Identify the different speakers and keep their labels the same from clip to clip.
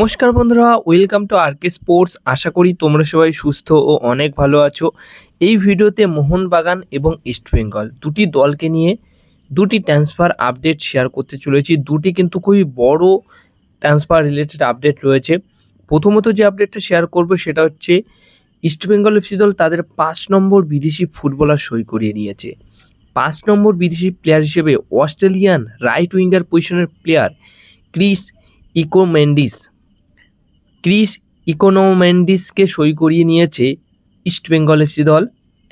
Speaker 1: নমস্কার বন্ধুরা, welcome to আরকে sports. আশা করি তোমরা সবাই সুস্থ ও অনেক ভালো আছো। এই ভিডিওতে মোহনবাগান এবং ইস্টবেঙ্গল দুটি দলকে নিয়ে দুটি ট্রান্সফার আপডেট শেয়ার করতে চলেছি। দুটি কিন্তু খুবই বড় ট্রান্সফার রিলেটেড আপডেট রয়েছে। প্রথমত যে আপডেটটা শেয়ার করব সেটা হচ্ছে ইস্টবেঙ্গল এফসি দল তাদের 5 নম্বর বিদেশি ফুটবলার সই করিয়ে নিয়েছে। 5 নম্বর বিদেশি প্লেয়ার হিসেবে অস্ট্রেলিয়ান রাইট উইঙ্গার পজিশনের প্লেয়ার ক্রিস ইকোনোমেন্ডিসকে সই করিয়ে নিয়েছে ইস্টবেঙ্গল এফসি দল।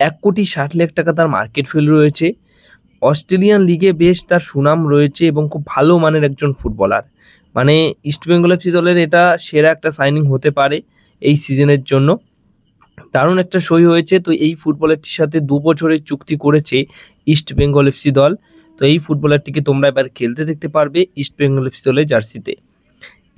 Speaker 1: 1,60,00,000 টাকা তার মার্কেট ভ্যালু রয়েছে। অস্ট্রেলিয়ান লিগে বেশ তার সুনাম রয়েছে এবং খুব ভালো মানের একজন ফুটবলার। মানে ইস্টবেঙ্গল এফসি দলের এটা সেরা একটা সাইনিং হতে পারে এই সিজনের জন্য। দারুণ একটা সই হয়েছে। তো এই ফুটবলারটির সাথে 2 বছরের চুক্তি করেছে ইস্টবেঙ্গল এফসি দল। তো এই ফুটবলারটিকে তোমরা এবার খেলতে দেখতে পারবে ইস্টবেঙ্গল এফসি দলের জার্সিতে।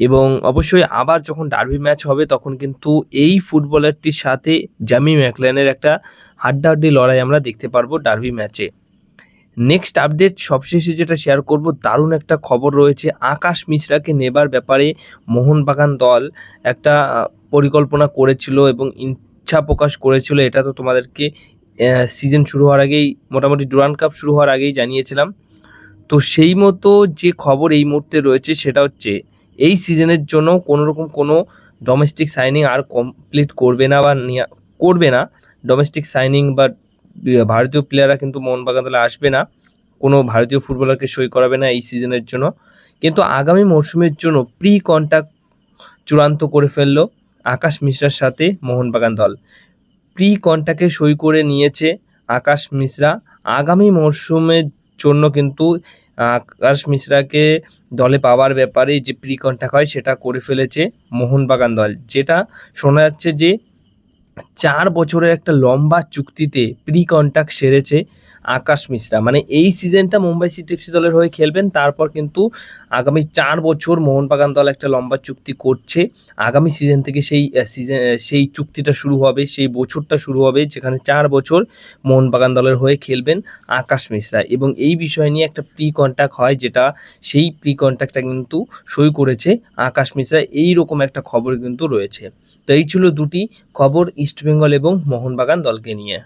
Speaker 1: এবং অবশ্যই আবার যখন ডার্বি ম্যাচ হবে তখন কিন্তু এই ফুটবলারটির সাথে জামি ম্যাকলারেনের একটা হাড্ডাহাড্ডি লড়াই আমরা দেখতে পারবো ডার্বি ম্যাচে। নেক্সট আপডেট সবশেষে যেটা শেয়ার করব, দারুণ একটা খবর রয়েছে। আকাশ মিশ্রাকে নেবার ব্যাপারে মোহনবাগান দল একটা পরিকল্পনা করেছিল এবং ইচ্ছা প্রকাশ করেছিল। এটা তো তোমাদেরকে সিজন শুরু হওয়ার আগেই, মোটামুটি ডুরান্ড কাপ শুরু হওয়ার আগেই জানিয়েছিলাম। তো সেই মতো যে খবর এই মুহূর্তে রয়েছে সেটা হচ্ছে এই সিজনের জন্য কোনো ডোমেস্টিক সাইনিং আর কমপ্লিট করবে না। ডোমেস্টিক সাইনিং বা ভারতীয় প্লেয়াররা কিন্তু মোহনবাগান দলে আসবে না। কোনো ভারতীয় ফুটবলারকে সই করাবে না এই সিজনের জন্য। কিন্তু আগামী মরশুমের জন্য প্রি কন্ট্রাক্ট চূড়ান্ত করে ফেললো আকাশ মিশ্রার সাথে মোহনবাগান দল। প্রি কন্ট্রাক্টে সই করে নিয়েছে আকাশ মিশ্রা। আগামী মরশুমের জন্য কিন্তু আকাশ মিশ্রাকে দলে পাওয়ার ব্যাপারে যে প্রি কন্ট্রাক্ট হয় সেটা করে ফেলেছে মোহনবাগান দল। যেটা শোনা যাচ্ছে যে 4 বছরের একটা লম্বা চুক্তিতে প্রি কন্ট্রাক্ট সেরেছে আকাশ মিশ্রা। মানে এই সিজনটা মুম্বাই সিটি এফসি দলের হয়ে খেলবেন, তারপর কিন্তু আগামী 4 বছর মোহনবাগান দল একটা লম্বা চুক্তি করছে। আগামী সিজন থেকে সেই চুক্তিটা শুরু হবে, সেই বছরটা শুরু হবে যেখানে 4 বছর মোহনবাগান দলের হয়ে খেলবেন আকাশ মিশ্রা। এবং এই বিষয় নিয়ে একটা প্রি কন্ট্রাক্ট হয়, যেটা সেই প্রি কন্ট্রাক্টটা কিন্তু সই করেছে আকাশ মিশ্রা। এইরকম একটা খবর কিন্তু রয়েছে। তো এই ছিল দুটি খবর ইস্টবেঙ্গল এবং মোহনবাগান দলকে নিয়ে।